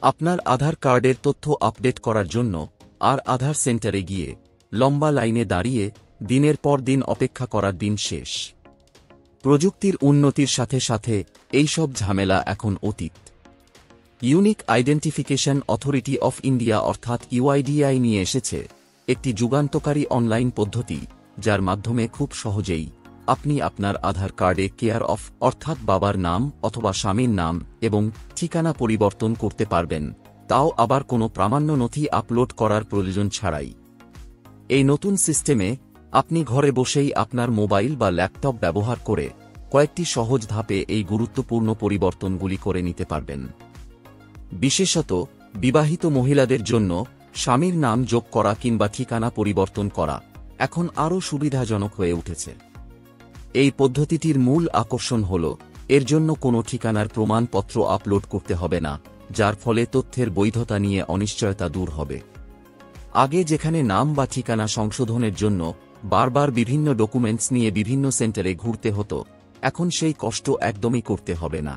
আপনার আধার কার্ডের তথ্য আপডেট করার জন্য আর আধার সেন্টারে গিয়ে লম্বা লাইনে দাঁড়িয়ে দিনের পর দিন অপেক্ষা করার দিন শেষ। প্রযুক্তির উন্নতির সাথে সাথে এই সব ঝামেলা এখন অতীত। Unique identification authority of India অর্থাৎ ইউআইডিআই নিয়ে এসেছে একটি যুগান্তকারী অনলাইন পদ্ধতি, যার মাধ্যমে খুব সহজেই আপনি আপনার আধার কার্ডে কেয়ার অফ অর্থাৎ বাবার নাম অথবা স্বামীর নাম এবং ঠিকানা পরিবর্তন করতে পারবেন, তাও আবার কোনো প্রামাণ্য নথি আপলোড করার প্রয়োজন ছাড়াই। এই নতুন সিস্টেমে আপনি ঘরে বসেই আপনার মোবাইল বা ল্যাপটপ ব্যবহার করে কয়েকটি সহজ ধাপে এই গুরুত্বপূর্ণ পরিবর্তনগুলি করে নিতে পারবেন। বিশেষত বিবাহিত মহিলাদের জন্য স্বামীর নাম যোগ করা কিংবা ঠিকানা পরিবর্তন করা এখন আরও সুবিধাজনক হয়ে উঠেছে। এই পদ্ধতিটির মূল আকর্ষণ হল এর জন্য কোনো ঠিকানার প্রমাণপত্র আপলোড করতে হবে না, যার ফলে তথ্যের বৈধতা নিয়ে অনিশ্চয়তা দূর হবে। আগে যেখানে নাম বা ঠিকানা সংশোধনের জন্য বারবার বিভিন্ন ডকুমেন্টস নিয়ে বিভিন্ন সেন্টারে ঘুরতে হতো, এখন সেই কষ্ট একদমই করতে হবে না।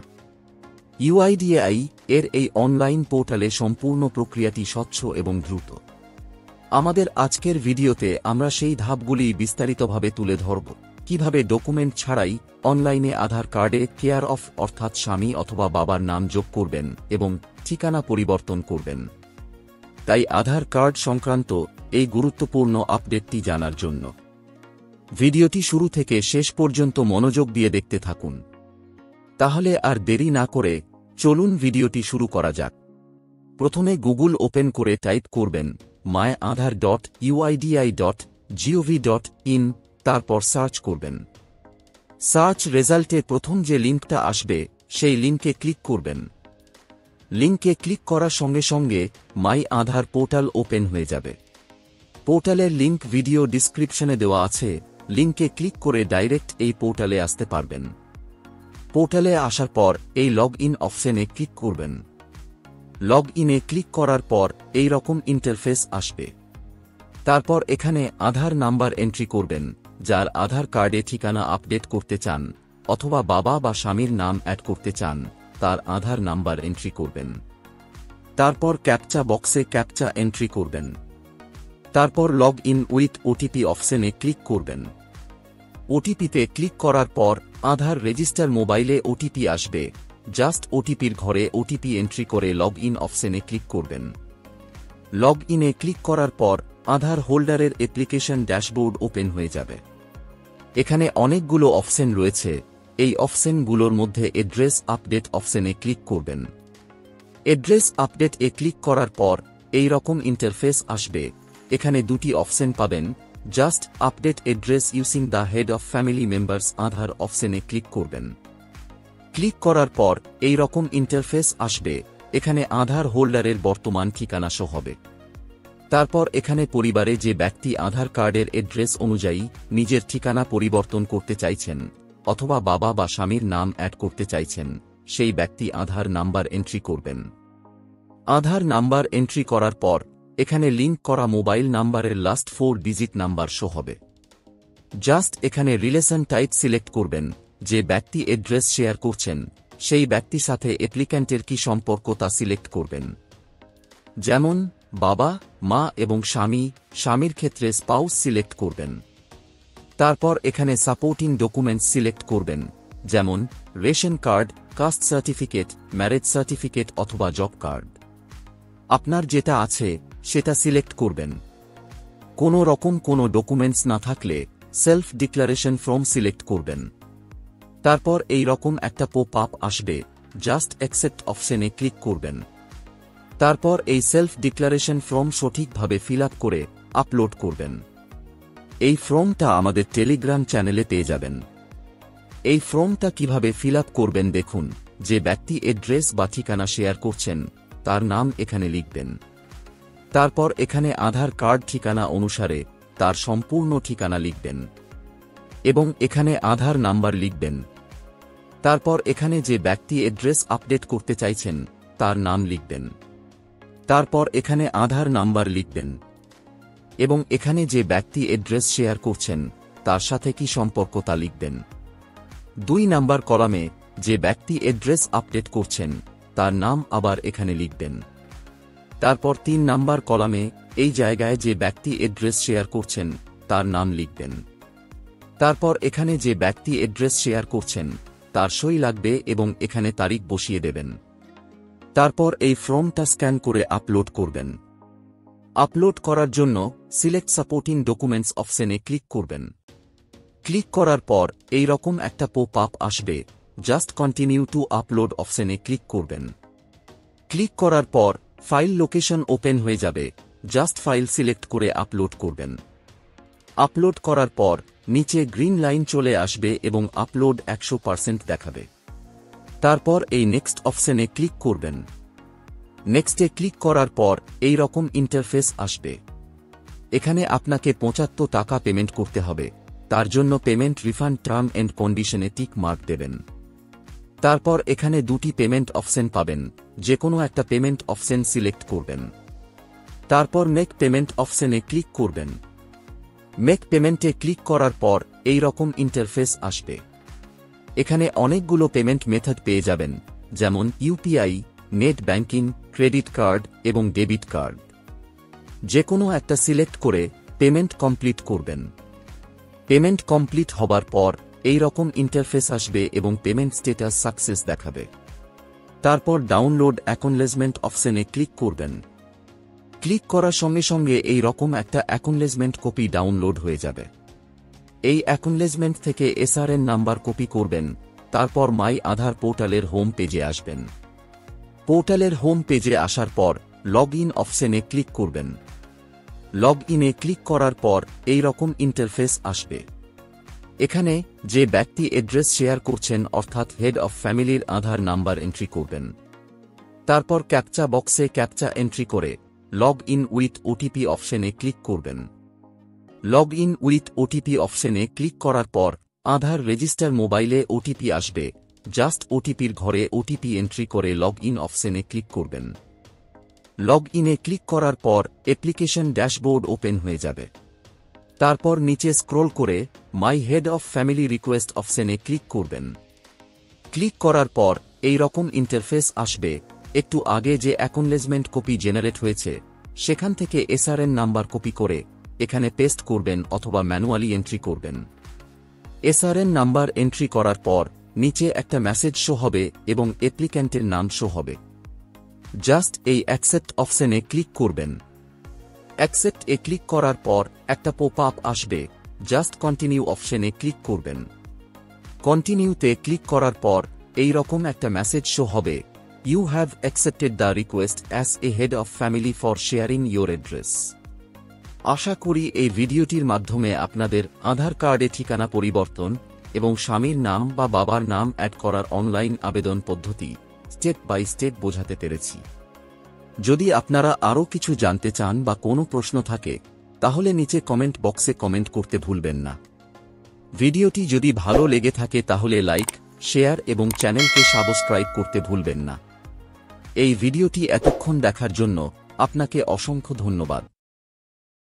ইউআইডিএআই এর এই অনলাইন পোর্টালে সম্পূর্ণ প্রক্রিয়াটি স্বচ্ছ এবং দ্রুত। আমাদের আজকের ভিডিওতে আমরা সেই ধাপগুলি বিস্তারিতভাবে তুলে ধরব, কিভাবে ডকুমেন্ট ছাড়াই অনলাইনে আধার কার্ডে কেয়ার অফ অর্থাৎ স্বামী অথবা বাবার নাম যোগ করবেন এবং ঠিকানা পরিবর্তন করবেন। তাই আধার কার্ড সংক্রান্ত এই গুরুত্বপূর্ণ আপডেটটি জানার জন্য ভিডিওটি শুরু থেকে শেষ পর্যন্ত মনোযোগ দিয়ে দেখতে থাকুন। তাহলে আর দেরি না করে চলুন ভিডিওটি শুরু করা যাক। প্রথমে গুগল ওপেন করে টাইপ করবেন myaadhar.uidi.gov.in, তারপর সার্চ করবেন। সার্চ রেজাল্টে প্রথম যে লিঙ্কটা আসবে সেই লিঙ্কে ক্লিক করবেন। লিঙ্কে ক্লিক করার সঙ্গে সঙ্গে মাই আধার পোর্টাল ওপেন হয়ে যাবে। পোর্টালের লিঙ্ক ভিডিও ডিসক্রিপশনে দেওয়া আছে, লিঙ্কে ক্লিক করে ডাইরেক্ট এই পোর্টালে আসতে পারবেন। পোর্টালে আসার পর এই লগ ইন অপশনে ক্লিক করবেন। লগ ইনে ক্লিক করার পর এই রকম ইন্টারফেস আসবে। তারপর এখানে আধার নাম্বার এন্ট্রি করবেন, যার আধার কার্ডে ঠিকানা আপডেট করতে চান অথবা বাবা বা স্বামীর নাম অ্যাড করতে চান, তার আধার নাম্বার এন্ট্রি করবেন। তারপর ক্যাপচা বক্সে ক্যাপচা এন্ট্রি করবেন। তারপর লগ ইন উইথ ওটিপি অপশনে ক্লিক করবেন। ওটিপিতে ক্লিক করার পর আধার রেজিস্টার মোবাইলে ওটিপি আসবে, জাস্ট ওটিপির ঘরে ওটিপি এন্ট্রি করে লগ ইন অপশনে ক্লিক করবেন। লগ ইনে ক্লিক করার পর আধার হোল্ডারের অ্যাপ্লিকেশন ড্যাশবোর্ড ওপেন হয়ে যাবে। এখানে অনেকগুলো অপশন রয়েছে, এই অপশনগুলোর মধ্যে অ্যাড্রেস আপডেট অপশনে ক্লিক করবেন। অ্যাড্রেস আপডেট এ ক্লিক করার পর এই রকম ইন্টারফেস আসবে। এখানে দুটি অপশন পাবেন, just update address using the head of family members Aadhaar অপশনে ক্লিক করবেন। ক্লিক করার পর এই রকম ইন্টারফেস আসবে। এখানে আধার হোল্ডারের বর্তমান ঠিকানা শো হবে। তারপর এখানে পরিবারে যে ব্যক্তি আধার কার্ডের অ্যাড্রেস অনুযায়ী নিজের ঠিকানা পরিবর্তন করতে চাইছেন অথবা বাবা বা স্বামীর নাম অ্যাড করতে চাইছেন, সেই ব্যক্তি আধার নাম্বার এন্ট্রি করবেন। আধার নাম্বার এন্ট্রি করার পর এখানে লিঙ্ক করা মোবাইল নাম্বারের লাস্ট 4 ডিজিট নাম্বার শো হবে। জাস্ট এখানে রিলেশন টাইপ সিলেক্ট করবেন, যে ব্যক্তি অ্যাড্রেস শেয়ার করছেন সেই ব্যক্তির সাথে অ্যাপ্লিক্যান্টের কি সম্পর্ক তা সিলেক্ট করবেন। যেমন বাবা, মা এবং স্বামী, স্বামীর ক্ষেত্রে স্পাউস সিলেক্ট করবেন। তারপর এখানে সাপোর্টিং ডকুমেন্টস সিলেক্ট করবেন, যেমন ration card, caste certificate, marriage certificate অথবা জব কার্ড। আপনার যেটা আছে সেটা সিলেক্ট করবেন। কোনো রকম কোনো ডকুমেন্টস না থাকলে সেলফ ডিক্লারেশন ফর্ম সিলেক্ট করবেন। তারপর এই রকম একটা পপ আপ আসবে, জাস্ট অ্যাকসেপ্ট অপশনে ক্লিক করবেন। তারপর এই সেলফ ডিক্লারেশন ফর্ম সঠিকভাবে ফিল আপ করে আপলোড করবেন। এই ফর্মটা আমাদের টেলিগ্রাম চ্যানেলে পেয়ে যাবেন। এই ফর্মটা কিভাবে ফিল আপ করবেন দেখুন। যে ব্যক্তি অ্যাড্রেস বা ঠিকানা শেয়ার করছেন তার নাম এখানে লিখবেন। তারপর এখানে আধার কার্ড ঠিকানা অনুসারে তার সম্পূর্ণ ঠিকানা লিখবেন এবং এখানে আধার নাম্বার লিখবেন। তারপর এখানে যে ব্যক্তি অ্যাড্রেস আপডেট করতে চাইছেন তার নাম লিখবেন। তারপর এখানে আধার নাম্বার লিখবেন এবং এখানে যে ব্যক্তি অ্যাড্রেস শেয়ার করছেন তার সাথে কি সম্পর্ক তা লিখবেন। 2 নাম্বার কলামে যে ব্যক্তি অ্যাড্রেস আপডেট করছেন তার নাম আবার এখানে লিখবেন। তারপর 3 নাম্বার কলামে এই জায়গায় যে ব্যক্তি অ্যাড্রেস শেয়ার করছেন তার নাম লিখবেন। তারপর এখানে যে ব্যক্তি অ্যাড্রেস শেয়ার করছেন তার সই লাগবে এবং এখানে তারিখ বসিয়ে দেবেন। তারপর এই ফর্মটা স্ক্যান করে আপলোড করবেন। আপলোড করার জন্য সিলেক্ট সাপোর্টিং ডকুমেন্টস অপশনে ক্লিক করবেন। ক্লিক করার পর এই রকম একটা পপ আপ আসবে, জাস্ট কন্টিনিউ টু আপলোড অপশনে ক্লিক করবেন। ক্লিক করার পর ফাইল লোকেশন ওপেন হয়ে যাবে, জাস্ট ফাইল সিলেক্ট করে আপলোড করবেন। আপলোড করার পর নিচে গ্রিন লাইন চলে আসবে এবং আপলোড 100% দেখাবে। তারপর এই নেক্সট অপশনে ক্লিক করবেন। নেক্সটে ক্লিক করার পর এই রকম ইন্টারফেস আসবে। এখানে আপনাকে 75 টাকা পেমেন্ট করতে হবে, তার জন্য পেমেন্ট রিফান্ড টার্ম এন্ড কন্ডিশনে টিক মার্ক দেবেন। তারপর এখানে দুটি পেমেন্ট অপশন পাবেন, যে কোনো একটা পেমেন্ট অপশন সিলেক্ট করবেন। তারপর মেক পেমেন্ট অপশনে ক্লিক করবেন। মেক পেমেন্টে ক্লিক করার পর এই রকম ইন্টারফেস আসবে। এখানে অনেকগুলো পেমেন্ট মেথড পেয়ে যাবেন, যেমন UPI, net banking, credit card এবং ডেবিট কার্ড। যে কোনো একটা সিলেক্ট করে পেমেন্ট কমপ্লিট করবেন। পেমেন্ট কমপ্লিট হবার পর এই রকম ইন্টারফেস আসবে এবং পেমেন্ট স্ট্যাটাস সাকসেস দেখাবে। তারপর ডাউনলোড অ্যাকনলেজমেন্ট অপশনে ক্লিক করবেন। ক্লিক করার সঙ্গে সঙ্গে এই রকম একটা অ্যাকনলেজমেন্ট কপি ডাউনলোড হয়ে যাবে। এই অ্যাকনলেজমেন্ট থেকে এসআরএন নাম্বার কপি করবেন। তারপর মাই আধার পোর্টালের হোম পেজে আসবেন। পোর্টালের হোম পেজে আসার পর লগ ইন অপশনে ক্লিক করবেন। লগ ইনে ক্লিক করার পর এই রকম ইন্টারফেস আসবে। এখানে যে ব্যক্তি অ্যাড্রেস শেয়ার করছেন অর্থাৎ হেড অফ ফ্যামিলির আধার নাম্বার এন্ট্রি করবেন। তারপর ক্যাপচা বক্সে ক্যাপচা এন্ট্রি করে লগ ইন উইথ ওটিপি অপশনে ক্লিক করবেন। লগ ইন উইথ ওটিপি অপশনে ক্লিক করার পর আধার রেজিস্টার মোবাইলে ওটিপি আসবে, জাস্ট ওটিপির ঘরে ওটিপি এন্ট্রি করে লগ ইন অপশনে ক্লিক করবেন। লগ ইনে ক্লিক করার পর অ্যাপ্লিকেশন ড্যাশবোর্ড ওপেন হয়ে যাবে। তারপর নিচে স্ক্রল করে my head of family request অপশনে ক্লিক করবেন। ক্লিক করার পর এই রকম ইন্টারফেস আসবে। একটু আগে যে অ্যাকনলেজমেন্ট কপি জেনারেট হয়েছে সেখান থেকে এসআরএন নাম্বার কপি করে এখানে পেস্ট করবেন অথবা ম্যানুয়ালি এন্ট্রি করবেন। এসআরএন নাম্বার এন্ট্রি করার পর নিচে একটা মেসেজ শো হবে এবং অ্যাপ্লিক্যান্টের নাম শো হবে। জাস্ট এই অ্যাকসেপ্ট অপশনে ক্লিক করবেন। অ্যাকসেপ্ট এ ক্লিক করার পর একটা পপ আপ আসবে, জাস্ট কন্টিনিউ অপশনে ক্লিক করবেন। কন্টিনিউতে ক্লিক করার পর এই রকম একটা মেসেজ শো হবে, you have accepted the request as a head of family for sharing your address. আশা করি এই ভিডিওটির মাধ্যমে আপনাদের আধার কার্ডে ঠিকানা পরিবর্তন এবং স্বামীর নাম বা বাবার নাম অ্যাড করার অনলাইন আবেদন পদ্ধতি স্টেপ বাই স্টেপ বোঝাতে পেরেছি। যদি আপনারা আরও কিছু জানতে চান বা কোনো প্রশ্ন থাকে তাহলে নিচে কমেন্ট বক্সে কমেন্ট করতে ভুলবেন না। ভিডিওটি যদি ভালো লেগে থাকে তাহলে লাইক, শেয়ার এবং চ্যানেলকে সাবস্ক্রাইব করতে ভুলবেন না। এই ভিডিওটি এতক্ষণ দেখার জন্য আপনাকে অসংখ্য ধন্যবাদ।